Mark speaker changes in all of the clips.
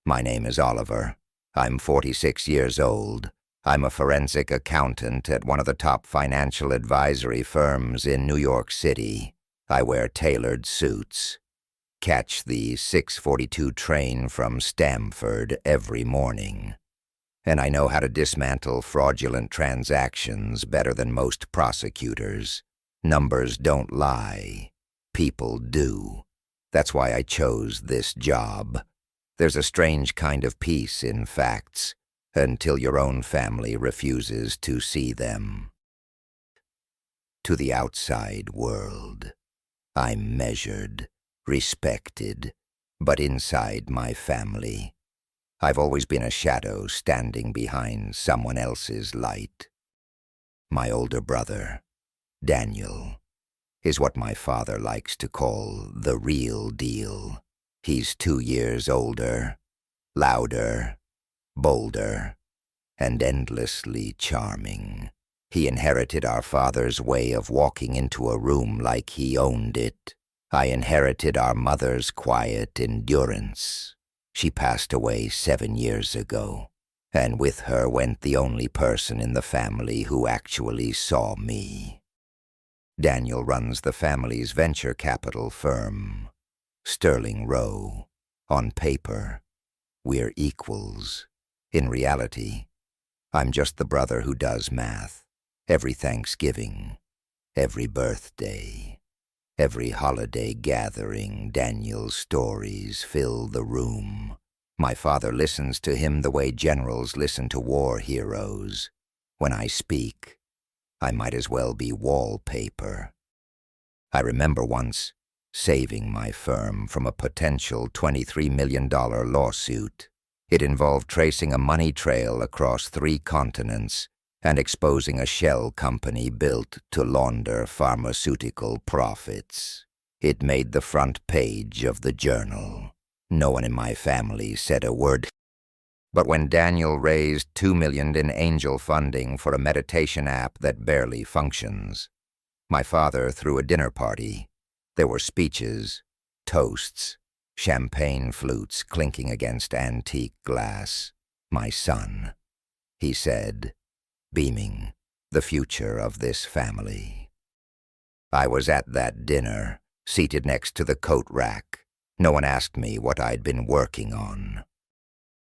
Speaker 1: My name is Oliver. I'm 46 years old. I'm a forensic accountant at one of the top financial advisory firms in New York City. I wear tailored suits. Catch the 6:42 train from Stamford every morning. And I know how to dismantle fraudulent transactions better than most prosecutors. Numbers don't lie. People do. That's why I chose this job. There's a strange kind of peace in facts, until your own family refuses to see them. To the outside world, I'm measured, respected, but inside my family, I've always been a shadow standing behind someone else's light. My older brother, Daniel, is what my father likes to call the real deal. He's 2 years older, louder, bolder, and endlessly charming. He inherited our father's way of walking into a room like he owned it. I inherited our mother's quiet endurance. She passed away 7 years ago, and with her went the only person in the family who actually saw me. Daniel runs the family's venture capital firm, Sterling Rowe. On paper, we're equals. In reality, I'm just the brother who does math. Every Thanksgiving, every birthday, every holiday gathering, Daniel's stories fill the room. My father listens to him the way generals listen to war heroes. When I speak, I might as well be wallpaper. I remember once saving my firm from a potential $23 million lawsuit. It involved tracing a money trail across 3 continents and exposing a shell company built to launder pharmaceutical profits. It made the front page of the journal. No one in my family said a word. But when Daniel raised $2 million in angel funding for a meditation app that barely functions, my father threw a dinner party. There were speeches, toasts, champagne flutes clinking against antique glass. My son, he said, beaming, the future of this family. I was at that dinner, seated next to the coat rack. No one asked me what I'd been working on.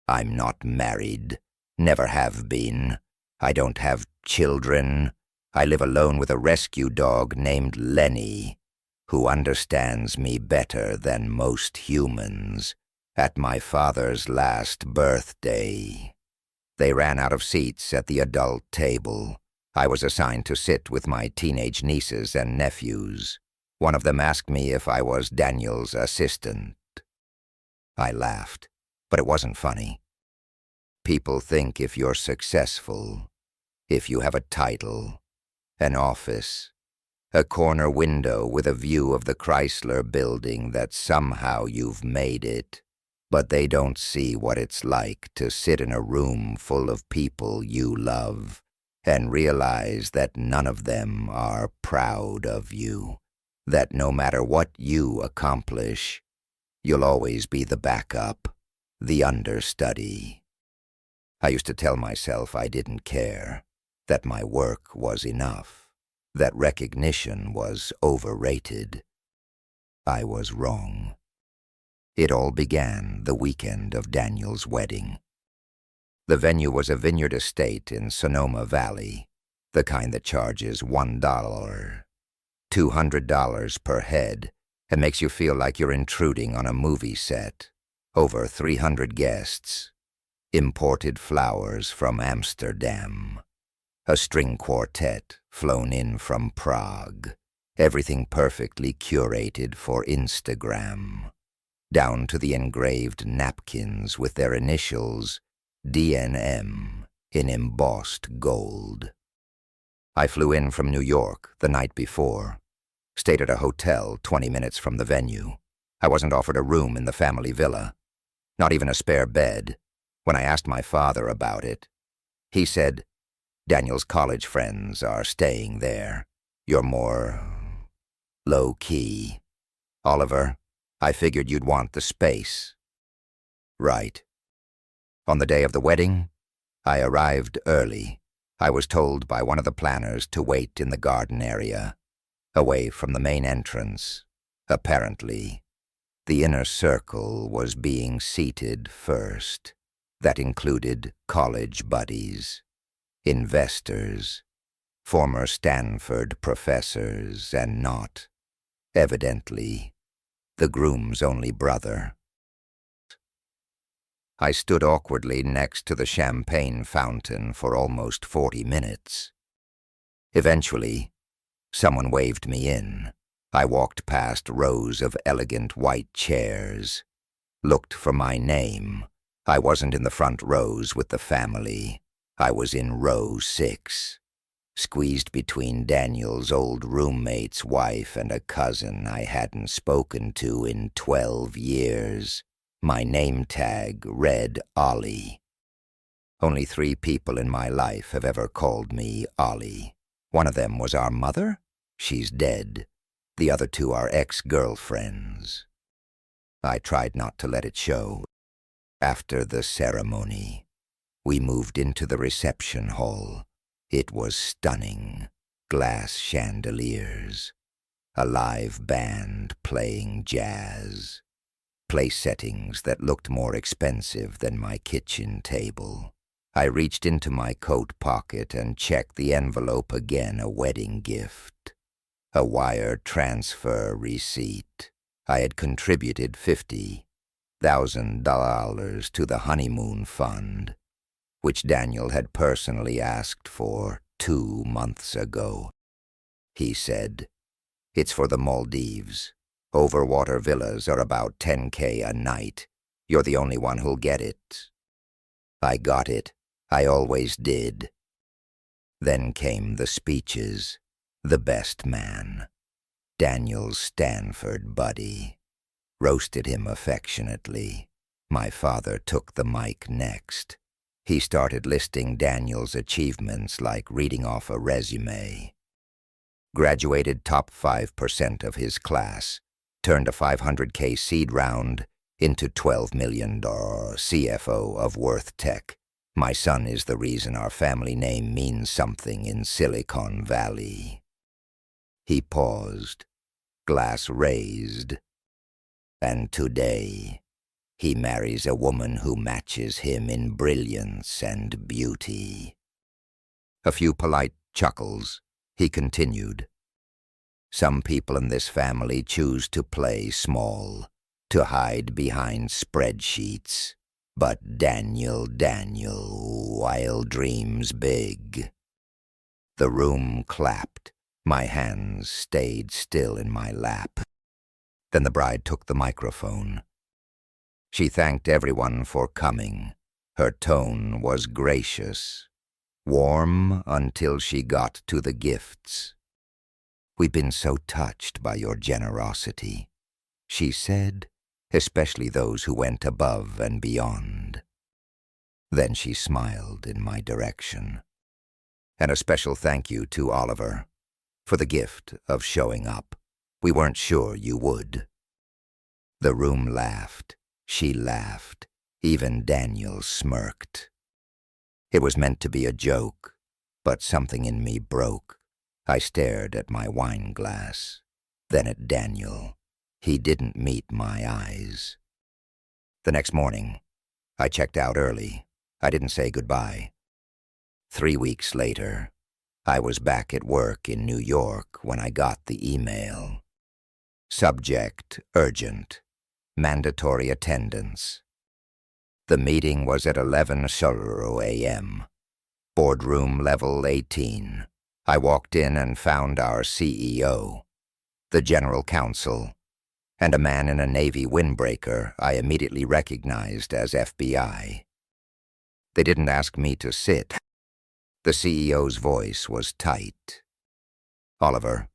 Speaker 1: I'm not married, never have been. I don't have children. I live alone with a rescue dog named Lenny, who understands me better than most humans. At my father's last birthday, they ran out of seats at the adult table. I was assigned to sit with my teenage nieces and nephews. One of them asked me if I was Daniel's assistant. I laughed, but it wasn't funny. People think if you're successful, if you have a title, an office, a corner window with a view of the Chrysler Building, that somehow you've made it. But they don't see what it's like to sit in a room full of people you love and realize that none of them are proud of you, that no matter what you accomplish, you'll always be the backup, the understudy. I used to tell myself I didn't care, that my work was enough, that recognition was overrated. I was wrong. It all began the weekend of Daniel's wedding. The venue was a vineyard estate in Sonoma Valley, the kind that charges $1, $200 per head, and makes you feel like you're intruding on a movie set. Over 300 guests, imported flowers from Amsterdam, a string quartet flown in from Prague, everything perfectly curated for Instagram, down to the engraved napkins with their initials DNM in embossed gold. I flew in from New York the night before, stayed at a hotel 20 minutes from the venue. I wasn't offered a room in the family villa, not even a spare bed. When I asked my father about it, he said, "Daniel's college friends are staying there. You're more low-key. Oliver, I figured you'd want the space." Right. On the day of the wedding, I arrived early. I was told by one of the planners to wait in the garden area, away from the main entrance. Apparently, the inner circle was being seated first. That included college buddies, investors, former Stanford professors, and not, evidently, the groom's only brother. I stood awkwardly next to the champagne fountain for almost 40 minutes. Eventually, someone waved me in. I walked past rows of elegant white chairs, looked for my name. I wasn't in the front rows with the family. I was in row 6, squeezed between Daniel's old roommate's wife and a cousin I hadn't spoken to in 12 years. My name tag read Ollie. Only 3 people in my life have ever called me Ollie. One of them was our mother. She's dead. The other 2 are ex-girlfriends. I tried not to let it show. After the ceremony, we moved into the reception hall. It was stunning. Glass chandeliers, a live band playing jazz, place settings that looked more expensive than my kitchen table. I reached into my coat pocket and checked the envelope again, a wedding gift. A wire transfer receipt. I had contributed $50,000 to the honeymoon fund, which Daniel had personally asked for 2 months ago. He said, "It's for the Maldives. Overwater villas are about $10K a night. You're the only one who'll get it." I got it. I always did. Then came the speeches. The best man, Daniel's Stanford buddy, roasted him affectionately. My father took the mic next. He started listing Daniel's achievements like reading off a resume. Graduated top 5% of his class, turned a $500K seed round into $12 million CFO of Worth Tech. My son is the reason our family name means something in Silicon Valley. He paused, glass raised, and today he marries a woman who matches him in brilliance and beauty. A few polite chuckles. He continued, "Some people in this family choose to play small, to hide behind spreadsheets. But Daniel, while dreams big." The room clapped. My hands stayed still in my lap. Then the bride took the microphone. She thanked everyone for coming. Her tone was gracious, warm until she got to the gifts. "We've been so touched by your generosity," she said, "especially those who went above and beyond." Then she smiled in my direction. "And a special thank you to Oliver for the gift of showing up. We weren't sure you would." The room laughed. She laughed. Even Daniel smirked. It was meant to be a joke, but something in me broke. I stared at my wine glass, then at Daniel. He didn't meet my eyes. The next morning, I checked out early. I didn't say goodbye. 3 weeks later, I was back at work in New York when I got the email. Subject: urgent. Mandatory attendance. The meeting was at 11 a.m. Boardroom level 18. I walked in and found our CEO, the general counsel, and a man in a Navy windbreaker I immediately recognized as FBI. They didn't ask me to sit. The CEO's voice was tight. "Oliver,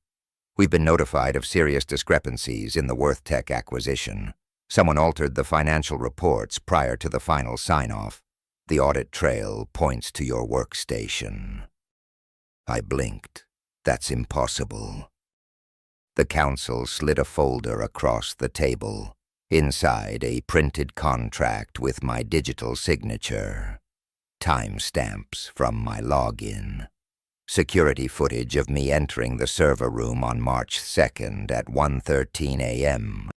Speaker 1: we've been notified of serious discrepancies in the Worth Tech acquisition. Someone altered the financial reports prior to the final sign-off. The audit trail points to your workstation." I blinked. "That's impossible." The counsel slid a folder across the table. Inside, a printed contract with my digital signature. Timestamps from my login. Security footage of me entering the server room on March 2nd at 1:13 a.m.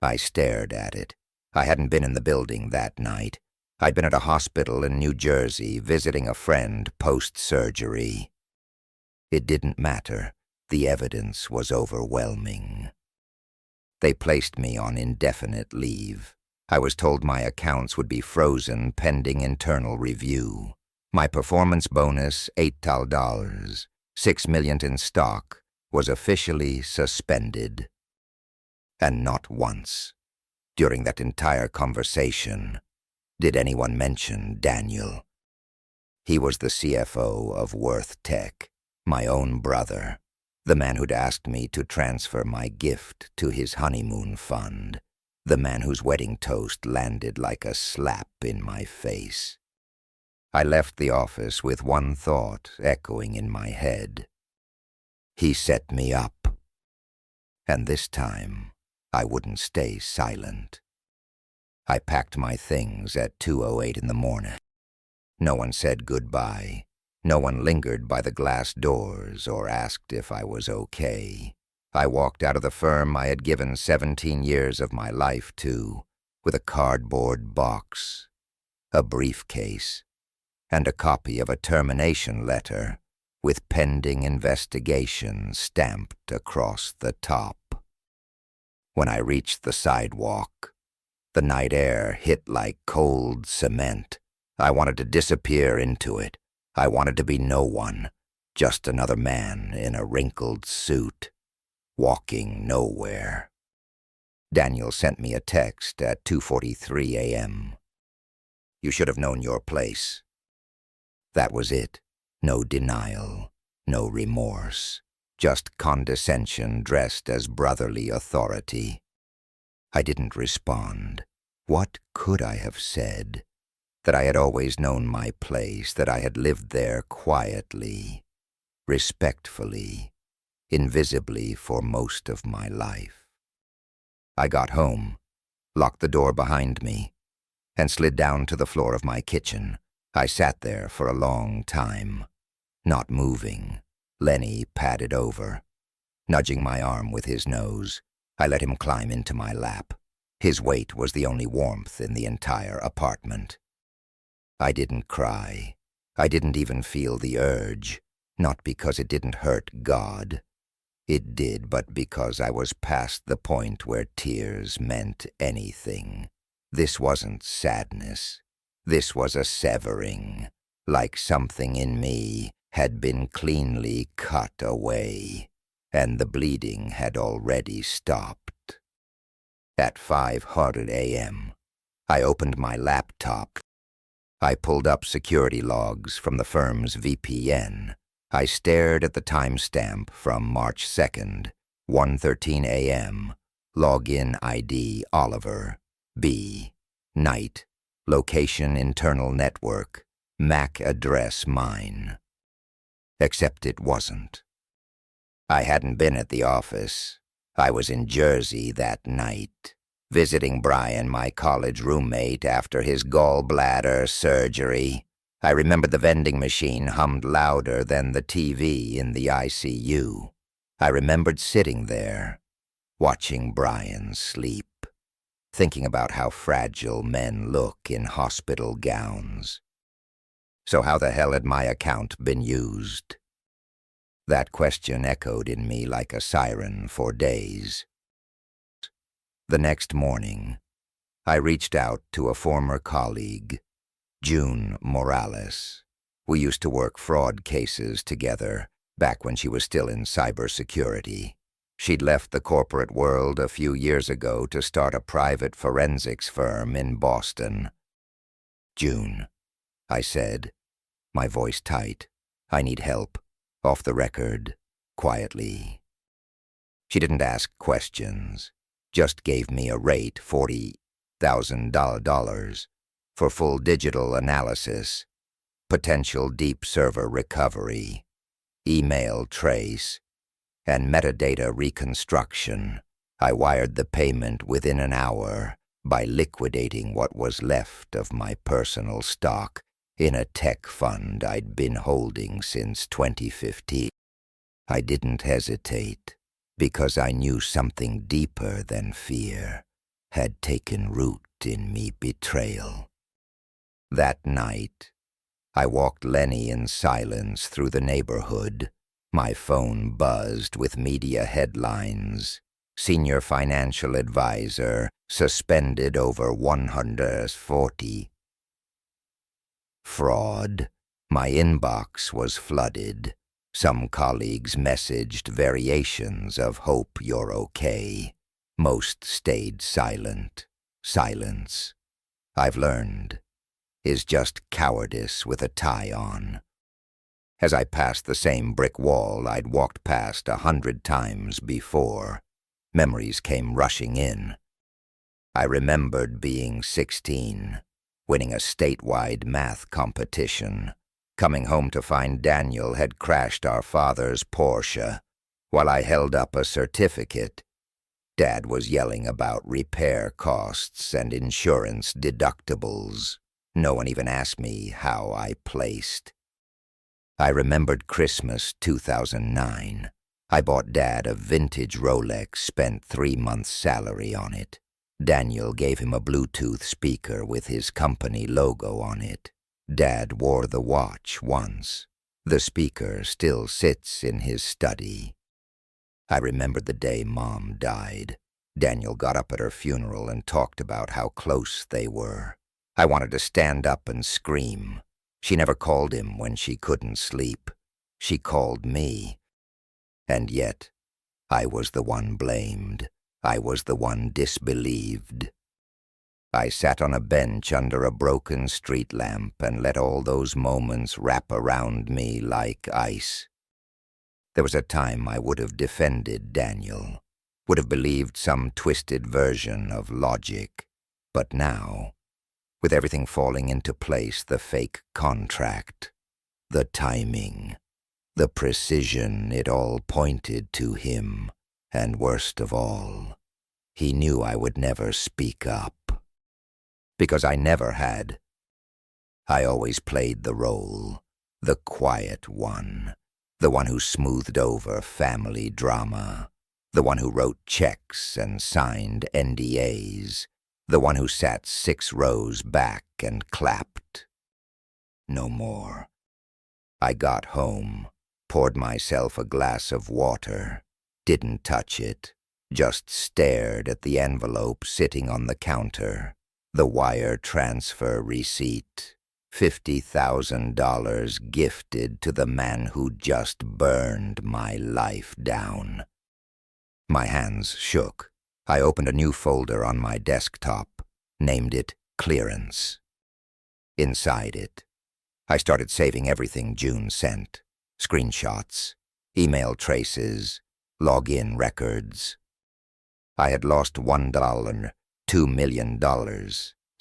Speaker 1: I stared at it. I hadn't been in the building that night. I'd been at a hospital in New Jersey visiting a friend post-surgery. It didn't matter. The evidence was overwhelming. They placed me on indefinite leave. I was told my accounts would be frozen pending internal review. My performance bonus, $8, $6 million in stock, was officially suspended. And not once, during that entire conversation, did anyone mention Daniel. He was the CFO of Worth Tech, my own brother, the man who'd asked me to transfer my gift to his honeymoon fund, the man whose wedding toast landed like a slap in my face. I left the office with one thought echoing in my head. He set me up. And this time, I wouldn't stay silent. I packed my things at 2:08 in the morning. No one said goodbye. No one lingered by the glass doors or asked if I was okay. I walked out of the firm I had given 17 years of my life to with a cardboard box, a briefcase, and a copy of a termination letter with pending investigation stamped across the top. When I reached the sidewalk, the night air hit like cold cement. I wanted to disappear into it. I wanted to be no one, just another man in a wrinkled suit, walking nowhere. Daniel sent me a text at 2:43 a.m. You should have known your place. That was it. No denial, no remorse, just condescension dressed as brotherly authority. I didn't respond. What could I have said? That I had always known my place, that I had lived there quietly, respectfully, invisibly for most of my life. I got home, locked the door behind me, and slid down to the floor of my kitchen. I sat there for a long time, not moving. Lenny padded over, nudging my arm with his nose. I let him climb into my lap. His weight was the only warmth in the entire apartment. I didn't cry. I didn't even feel the urge, not because it didn't hurt God. It did, but because I was past the point where tears meant anything. This wasn't sadness. This was a severing, like something in me had been cleanly cut away, and the bleeding had already stopped. At 5:00 a.m., I opened my laptop. I pulled up security logs from the firm's VPN. I stared at the timestamp from March 2nd, 1:13 a.m., login ID Oliver, B, night, location internal network, MAC address mine. Except it wasn't. I hadn't been at the office. I was in Jersey that night, visiting Brian, my college roommate, after his gallbladder surgery. I remembered the vending machine hummed louder than the TV in the ICU. I remembered sitting there, watching Brian sleep, thinking about how fragile men look in hospital gowns. So how the hell had my account been used? That question echoed in me like a siren for days. The next morning, I reached out to a former colleague, June Morales. We used to work fraud cases together back when she was still in cybersecurity. She'd left the corporate world a few years ago to start a private forensics firm in Boston. June, I said, my voice tight. I need help. Off the record, quietly. She didn't ask questions, just gave me a rate, $40,000, for full digital analysis, potential deep server recovery, email trace, and metadata reconstruction I wired the payment within an hour by liquidating what was left of my personal stock in a tech fund I'd been holding since 2015. I didn't hesitate because I knew something deeper than fear had taken root in me betrayal. That night, I walked Lenny in silence through the neighborhood. My phone buzzed with media headlines. Senior financial advisor suspended over 140. Fraud. My inbox was flooded. Some colleagues messaged variations of "Hope you're okay." Most stayed silent. Silence, I've learned, is just cowardice with a tie on. As I passed the same brick wall I'd walked past 100 times before, memories came rushing in. I remembered being 16, winning a statewide math competition, coming home to find Daniel had crashed our father's Porsche. While I held up a certificate, Dad was yelling about repair costs and insurance deductibles. No one even asked me how I placed. I remembered Christmas 2009. I bought Dad a vintage Rolex, spent 3 months' salary on it. Daniel gave him a Bluetooth speaker with his company logo on it. Dad wore the watch once. The speaker still sits in his study. I remembered the day Mom died. Daniel got up at her funeral and talked about how close they were. I wanted to stand up and scream. She never called him when she couldn't sleep. She called me. And yet, I was the one blamed. I was the one disbelieved. I sat on a bench under a broken street lamp and let all those moments wrap around me like ice. There was a time I would have defended Daniel, would have believed some twisted version of logic. But now, with everything falling into place, the fake contract, the timing, the precision, it all pointed to him. And worst of all, he knew I would never speak up. Because I never had. I always played the role, the quiet one, the one who smoothed over family drama, the one who wrote checks and signed NDAs, the one who sat 6 rows back and clapped. No more. I got home, poured myself a glass of water, didn't touch it, just stared at the envelope sitting on the counter, the wire transfer receipt, $50,000 gifted to the man who just burned my life down. My hands shook. I opened a new folder on my desktop, named it Clearance. Inside it, I started saving everything June sent, screenshots, email traces, login records. I had lost $1, $2 million,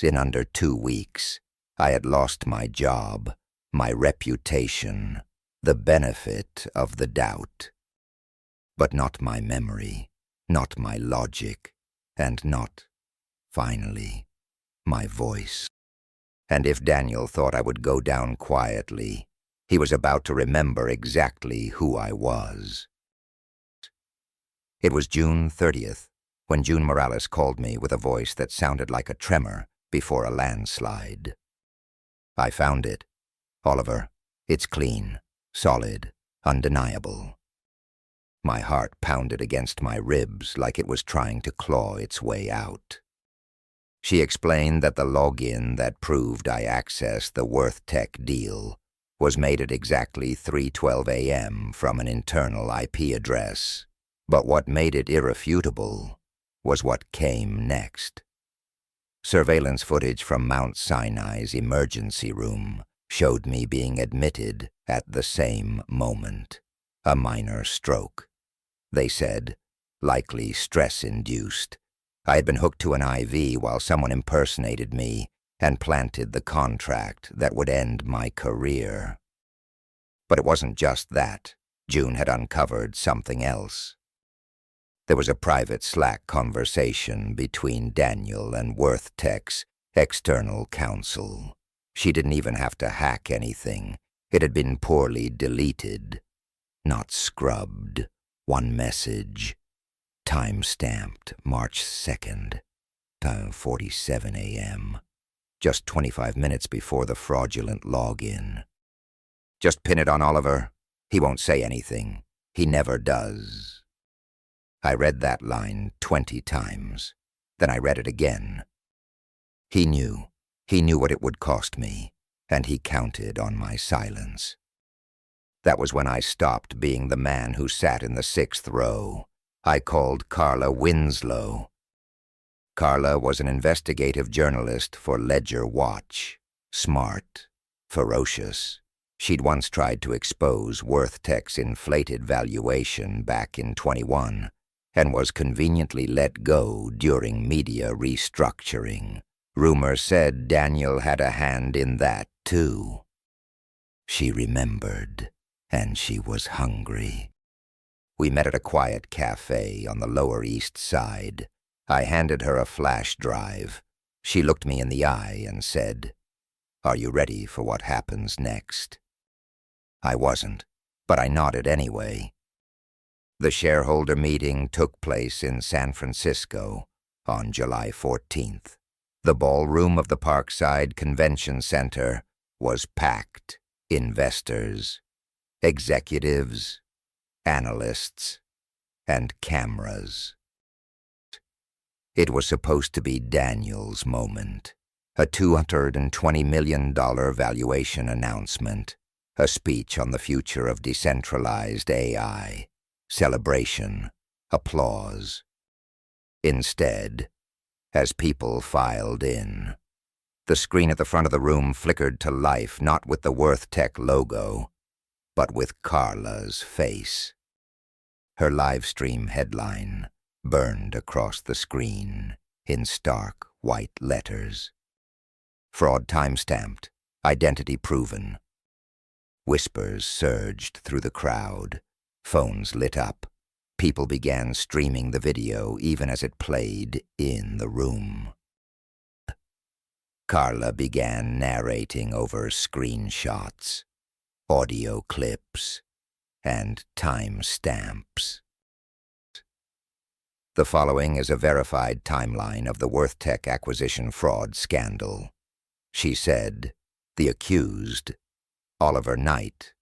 Speaker 1: in under 2 weeks. I had lost my job, my reputation, the benefit of the doubt. But not my memory, not my logic, and not, finally, my voice. And if Daniel thought I would go down quietly, he was about to remember exactly who I was. It was June 30th, when June Morales called me with a voice that sounded like a tremor before a landslide. I found it. Oliver, it's clean, solid, undeniable. My heart pounded against my ribs like it was trying to claw its way out. She explained that the login that proved I accessed the WorthTech deal was made at exactly 3:12 a.m. from an internal IP address. But what made it irrefutable was what came next. Surveillance footage from Mount Sinai's emergency room showed me being admitted at the same moment. A minor stroke. They said, likely stress-induced. I had been hooked to an IV while someone impersonated me and planted the contract that would end my career. But it wasn't just that. June had uncovered something else. There was a private Slack conversation between Daniel and WorthTech's external counsel. She didn't even have to hack anything. It had been poorly deleted, not scrubbed. One message, time-stamped March 2nd, 10:47 a.m., just 25 minutes before the fraudulent login. Just pin it on Oliver. He won't say anything. He never does. I read that line 20 times. Then I read it again. He knew. He knew what it would cost me, and he counted on my silence. That was when I stopped being the man who sat in the 6th row. I called Carla Winslow. Carla was an investigative journalist for Ledger Watch. Smart, ferocious. She'd once tried to expose WorthTech's inflated valuation back in 21 and was conveniently let go during media restructuring. Rumor said Daniel had a hand in that, too. She remembered, and she was hungry. We met at a quiet cafe on the Lower East Side. I handed her a flash drive. She looked me in the eye and said, "Are you ready for what happens next?" I wasn't, but I nodded anyway. The shareholder meeting took place in San Francisco on July 14th. The ballroom of the Parkside Convention Center was packed. Investors, executives, analysts, and cameras. It was supposed to be Daniel's moment, a $220 million valuation announcement, a speech on the future of decentralized AI, celebration, applause. Instead, as people filed in, the screen at the front of the room flickered to life, not with the WorthTech logo, but with Carla's face. Her livestream headline burned across the screen in stark white letters. Fraud time-stamped, identity proven. Whispers surged through the crowd. Phones lit up. People began streaming the video even as it played in the room. Carla began narrating over screenshots, audio clips, and time-stamps. The following is a verified timeline of the WorthTech acquisition fraud scandal. She said, the accused, Oliver Knight,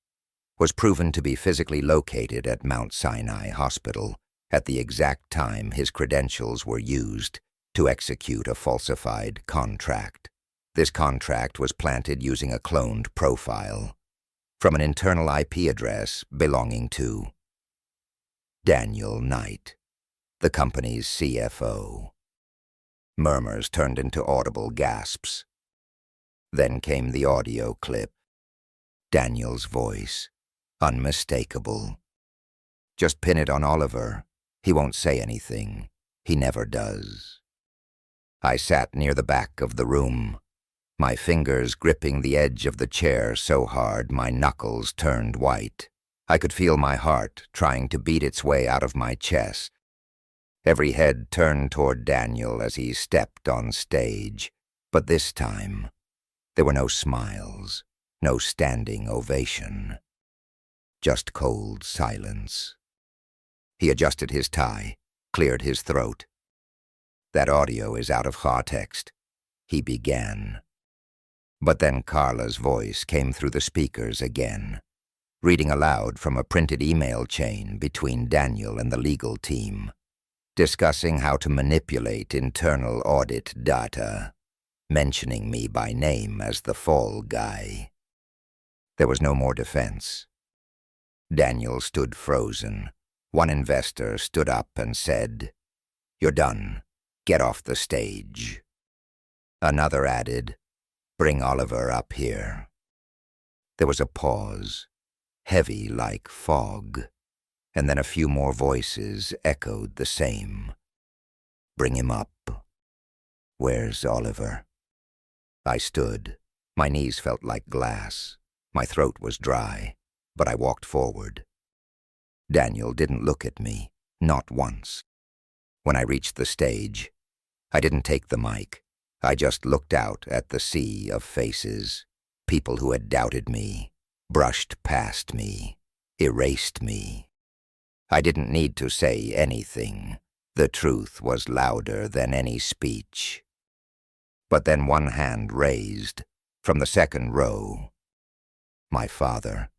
Speaker 1: was proven to be physically located at Mount Sinai Hospital at the exact time his credentials were used to execute a falsified contract. This contract was planted using a cloned profile from an internal IP address belonging to Daniel Knight, the company's CFO. Murmurs turned into audible gasps. Then came the audio clip. Daniel's voice, unmistakable. Just pin it on Oliver. He won't say anything. He never does. I sat near the back of the room, my fingers gripping the edge of the chair so hard my knuckles turned white. I could feel my heart trying to beat its way out of my chest. Every head turned toward Daniel as he stepped on stage, but this time, there were no smiles, no standing ovation. Just cold silence. He adjusted his tie, cleared his throat. That audio is out of context, he began. But then Carla's voice came through the speakers again, reading aloud from a printed email chain between Daniel and the legal team, discussing how to manipulate internal audit data, mentioning me by name as the fall guy. There was no more defense. Daniel stood frozen. One investor stood up and said, "You're done. Get off the stage." Another added, "Bring Oliver up here." There was a pause, heavy like fog, and then a few more voices echoed the same. "Bring him up. Where's Oliver?" I stood. My knees felt like glass. My throat was dry, but I walked forward. Daniel didn't look at me, not once. When I reached the stage, I didn't take the mic. I just looked out at the sea of faces, people who had doubted me, brushed past me, erased me. I didn't need to say anything. The truth was louder than any speech. But then one hand raised, from the second row. My father.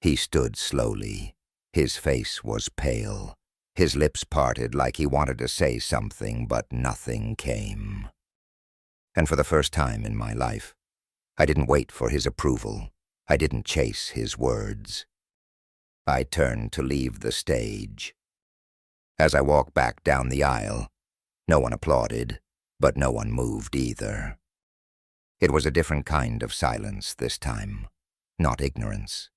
Speaker 1: He stood slowly. His face was pale. His lips parted like he wanted to say something, but nothing came. And for the first time in my life, I didn't wait for his approval. I didn't chase his words. I turned to leave the stage. As I walked back down the aisle, no one applauded, but no one moved either. It was a different kind of silence this time. Not ignorance,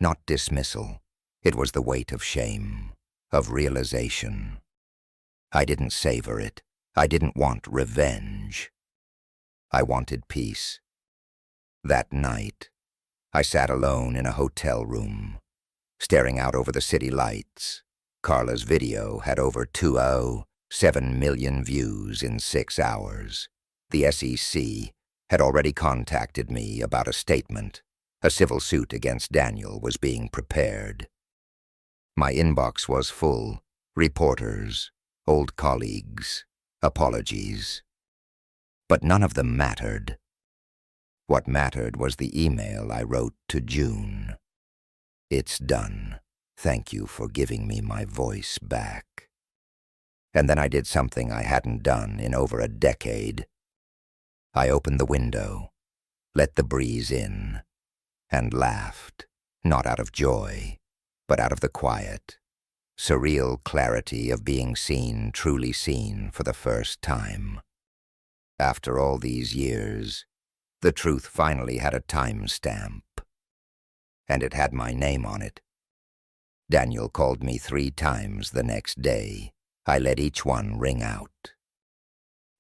Speaker 1: not dismissal. It was the weight of shame, of realization. I didn't savor it. I didn't want revenge. I wanted peace. That night, I sat alone in a hotel room, staring out over the city lights. Carla's video had over 2.07 million views in 6 hours. The SEC had already contacted me about a statement. A civil suit against Daniel was being prepared. My inbox was full. Reporters, old colleagues, apologies. But none of them mattered. What mattered was the email I wrote to June. It's done. Thank you for giving me my voice back. And then I did something I hadn't done in over a decade. I opened the window, let the breeze in, and laughed, not out of joy, but out of the quiet, surreal clarity of being seen, truly seen for the first time. After all these years, the truth finally had a timestamp, and it had my name on it. Daniel called me 3 times the next day. I let each one ring out.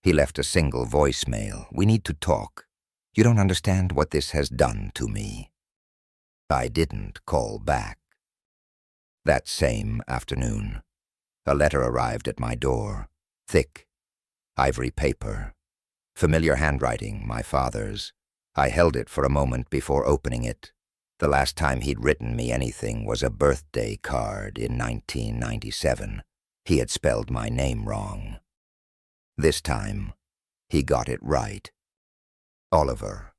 Speaker 1: He left a single voicemail. We need to talk. You don't understand what this has done to me. I didn't call back. That same afternoon, a letter arrived at my door. Thick, ivory paper. Familiar handwriting, my father's. I held it for a moment before opening it. The last time he'd written me anything was a birthday card in 1997. He had spelled my name wrong. This time, he got it right. Oliver.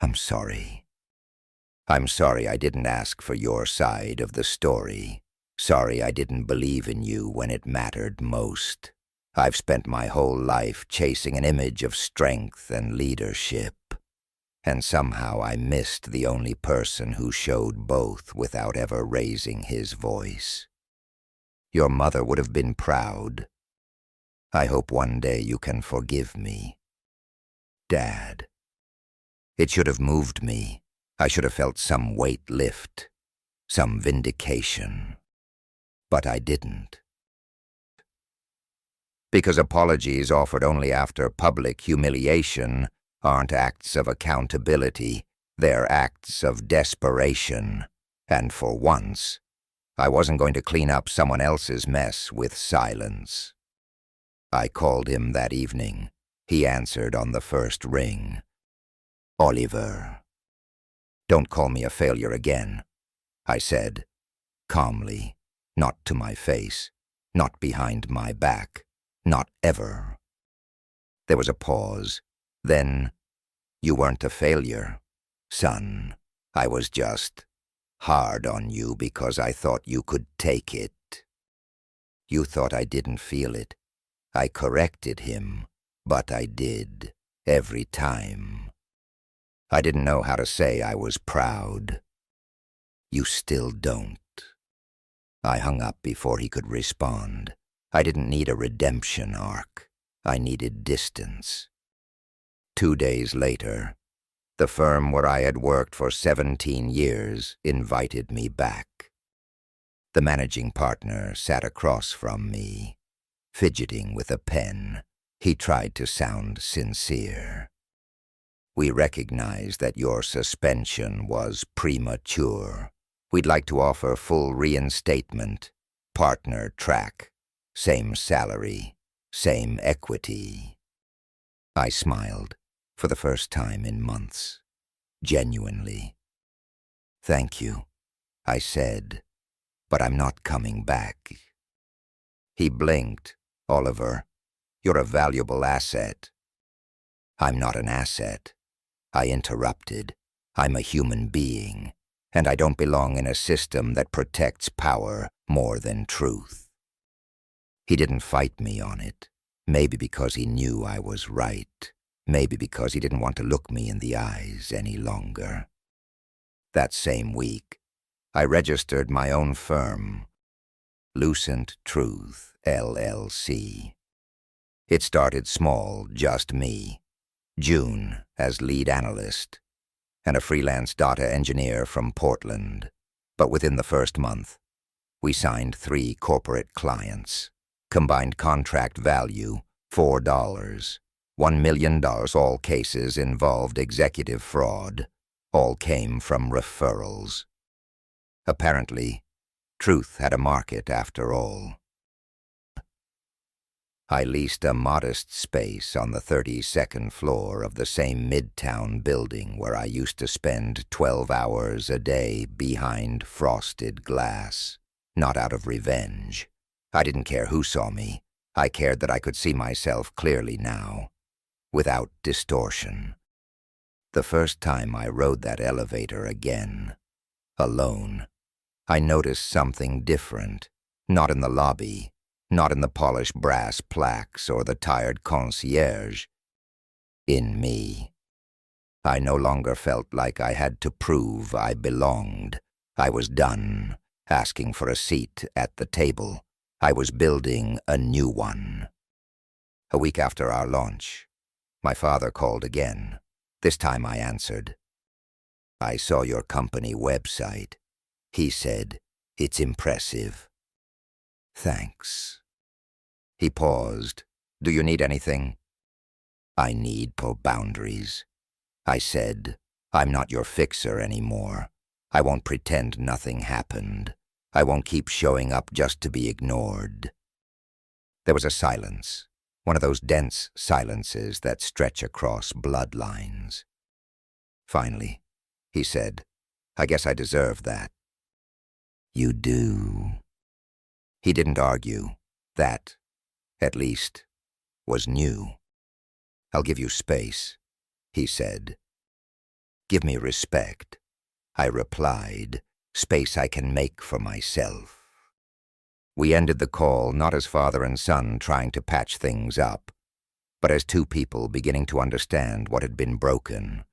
Speaker 1: I'm sorry. I'm sorry I didn't ask for your side of the story. Sorry I didn't believe in you when it mattered most. I've spent my whole life chasing an image of strength and leadership, and somehow I missed the only person who showed both without ever raising his voice. Your mother would have been proud. I hope one day you can forgive me. Dad. It should have moved me. I should have felt some weight lift, some vindication. But I didn't. Because apologies offered only after public humiliation aren't acts of accountability, they're acts of desperation. And for once, I wasn't going to clean up someone else's mess with silence. I called him that evening. He answered on the first ring. Oliver. Don't call me a failure again, I said, calmly, not to my face, not behind my back, not ever. There was a pause. Then, you weren't a failure, son. I was just hard on you because I thought you could take it. You thought I didn't feel it. I corrected him, but I did, every time. I didn't know how to say I was proud. You still don't. I hung up before he could respond. I didn't need a redemption arc. I needed distance. 2 days later, the firm where I had worked for 17 years invited me back. The managing partner sat across from me, fidgeting with a pen. He tried to sound sincere. We recognize that your suspension was premature. We'd like to offer full reinstatement, partner track, same salary, same equity. I smiled, for the first time in months, genuinely. "Thank you," I said, "but I'm not coming back." He blinked. "Oliver, you're a valuable asset." "I'm not an asset," I interrupted. "I'm a human being, and I don't belong in a system that protects power more than truth." He didn't fight me on it, maybe because he knew I was right, maybe because he didn't want to look me in the eyes any longer. That same week, I registered my own firm, Lucent Truth, LLC. It started small, just me, June as lead analyst, and a freelance data engineer from Portland. But within the first month, we signed 3 corporate clients. Combined contract value, $4. $1 million. All cases involved executive fraud. All came from referrals. Apparently, truth had a market after all. I leased a modest space on the 32nd floor of the same Midtown building where I used to spend 12 hours a day behind frosted glass, not out of revenge. I didn't care who saw me. I cared that I could see myself clearly now, without distortion. The first time I rode that elevator again, alone, I noticed something different, not in the lobby, not in the polished brass plaques or the tired concierge. In me. I no longer felt like I had to prove I belonged. I was done asking for a seat at the table. I was building a new one. A week after our launch, my father called again. This time I answered. "I saw your company website," he said. "It's impressive." "Thanks." He paused. "Do you need anything?" "I need boundaries." I said, "I'm not your fixer anymore. I won't pretend nothing happened. I won't keep showing up just to be ignored." There was a silence, one of those dense silences that stretch across bloodlines. Finally, he said, "I guess I deserve that." "You do." He didn't argue. That, at least, was new. "I'll give you space," he said. "Give me respect," I replied. "Space I can make for myself." We ended the call not as father and son trying to patch things up, but as 2 people beginning to understand what had been broken.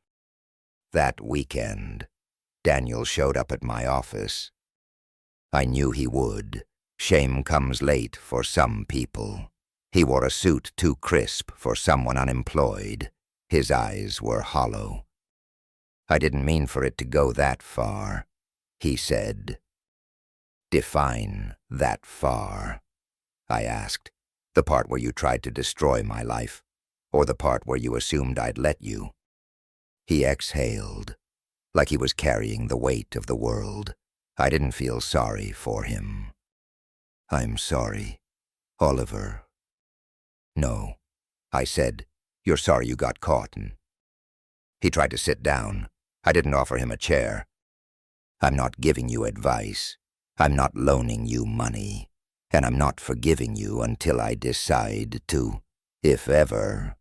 Speaker 1: That weekend, Daniel showed up at my office. I knew he would. Shame comes late for some people. He wore a suit too crisp for someone unemployed. His eyes were hollow. "I didn't mean for it to go that far," he said. "Define that far," I asked. "The part where you tried to destroy my life, or the part where you assumed I'd let you?" He exhaled, like he was carrying the weight of the world. I didn't feel sorry for him. "I'm sorry, Oliver." "No," I said. "You're sorry you got caught." He tried to sit down. I didn't offer him a chair. "I'm not giving you advice. I'm not loaning you money. And I'm not forgiving you until I decide to, if ever."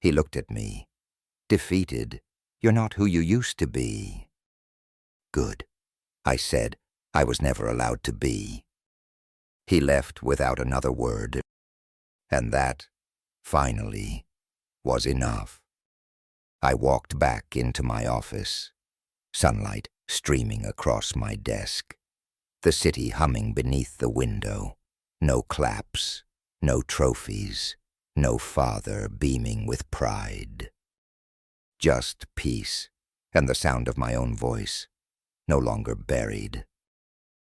Speaker 1: He looked at me, defeated. "You're not who you used to be." "Good," I said. "I was never allowed to be." He left without another word, and that, finally, was enough. I walked back into my office, sunlight streaming across my desk, the city humming beneath the window, no claps, no trophies, no father beaming with pride. Just peace and the sound of my own voice, no longer buried.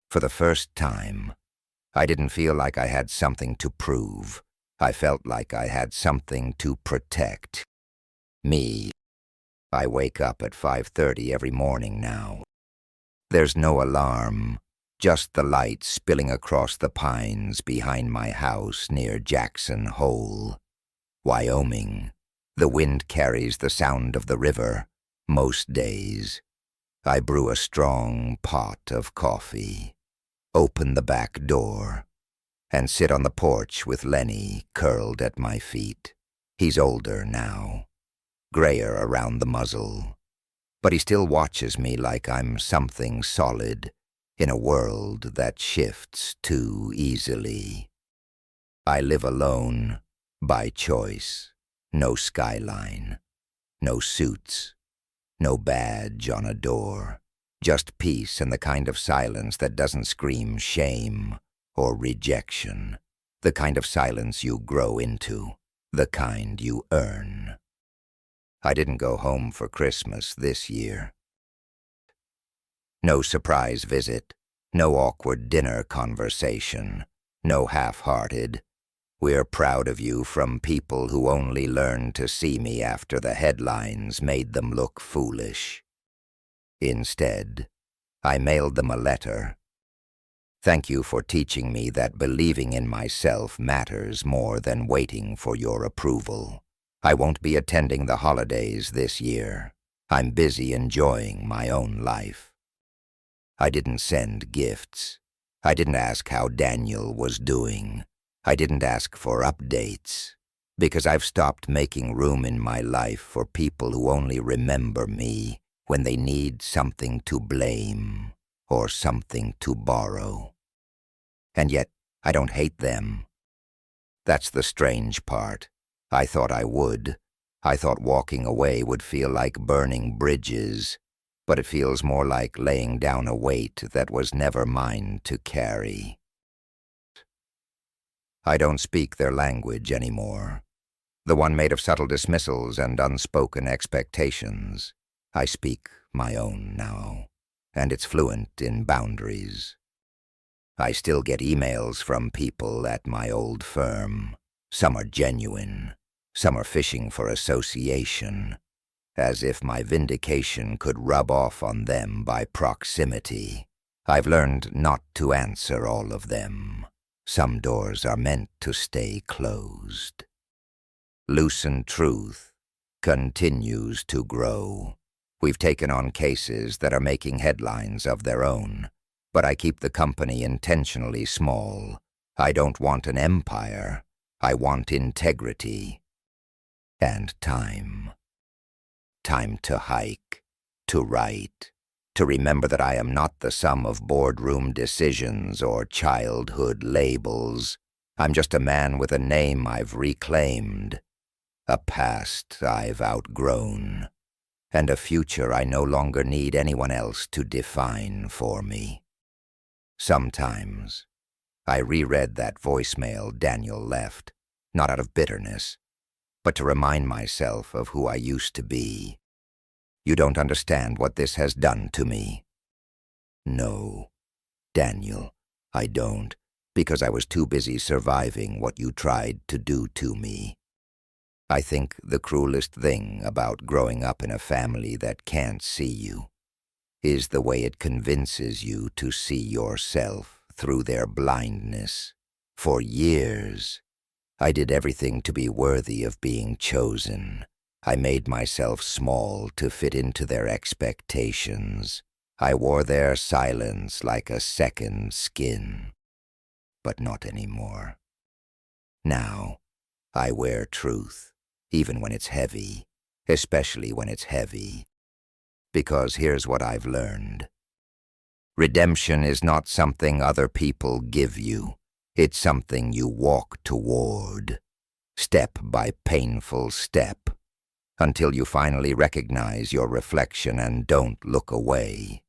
Speaker 1: For the first time, I didn't feel like I had something to prove. I felt like I had something to protect. Me. I wake up at 5:30 every morning now. There's no alarm, just the light spilling across the pines behind my house near Jackson Hole. Wyoming. The wind carries the sound of the river most days. I brew a strong pot of coffee, open the back door, and sit on the porch with Lenny curled at my feet. He's older now, grayer around the muzzle, but he still watches me like I'm something solid in a world that shifts too easily. I live alone, by choice. No skyline, no suits, no badge on a door. Just peace and the kind of silence that doesn't scream shame or rejection. The kind of silence you grow into, the kind you earn. I didn't go home for Christmas this year. No surprise visit, no awkward dinner conversation, no half-hearted, "We're proud of you" from people who only learned to see me after the headlines made them look foolish. Instead, I mailed them a letter. "Thank you for teaching me that believing in myself matters more than waiting for your approval. I won't be attending the holidays this year. I'm busy enjoying my own life." I didn't send gifts. I didn't ask how Daniel was doing. I didn't ask for updates, because I've stopped making room in my life for people who only remember me when they need something to blame or something to borrow. And yet, I don't hate them. That's the strange part. I thought I would. I thought walking away would feel like burning bridges, but it feels more like laying down a weight that was never mine to carry. I don't speak their language anymore, the one made of subtle dismissals and unspoken expectations. I speak my own now, and it's fluent in boundaries. I still get emails from people at my old firm. Some are genuine, some are fishing for association, as if my vindication could rub off on them by proximity. I've learned not to answer all of them. Some doors are meant to stay closed. Lucent Truth continues to grow. We've taken on cases that are making headlines of their own, but I keep the company intentionally small. I don't want an empire. I want integrity. And time. Time to hike, to write, to remember that I am not the sum of boardroom decisions or childhood labels. I'm just a man with a name I've reclaimed, a past I've outgrown, and a future I no longer need anyone else to define for me. Sometimes, I reread that voicemail Daniel left, not out of bitterness, but to remind myself of who I used to be. You don't understand what this has done to me. No, Daniel, I don't, because I was too busy surviving what you tried to do to me. I think the cruelest thing about growing up in a family that can't see you is the way it convinces you to see yourself through their blindness. For years, I did everything to be worthy of being chosen. I made myself small to fit into their expectations. I wore their silence like a second skin. But not anymore. Now, I wear truth, even when it's heavy, especially when it's heavy. Because here's what I've learned. Redemption is not something other people give you. It's something you walk toward, step by painful step, until you finally recognize your reflection and don't look away.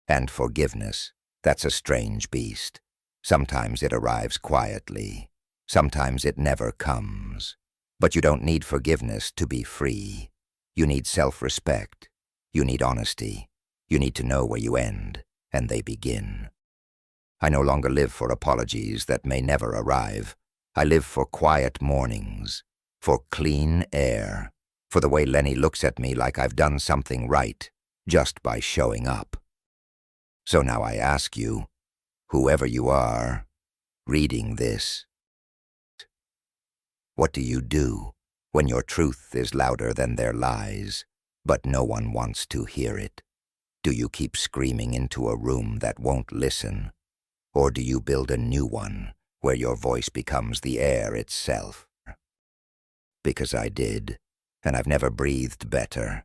Speaker 1: And forgiveness, that's a strange beast. Sometimes it arrives quietly. Sometimes it never comes. But you don't need forgiveness to be free. You need self-respect. You need honesty. You need to know where you end and they begin. I no longer live for apologies that may never arrive. I live for quiet mornings, for clean air, for the way Lenny looks at me like I've done something right just by showing up. So now I ask you, Whoever you are, reading this, what do you do when your truth is louder than their lies, but no one wants to hear it? Do you keep screaming into a room that won't listen? Or do you build a new one where your voice becomes the air itself? Because I did, and I've never breathed better.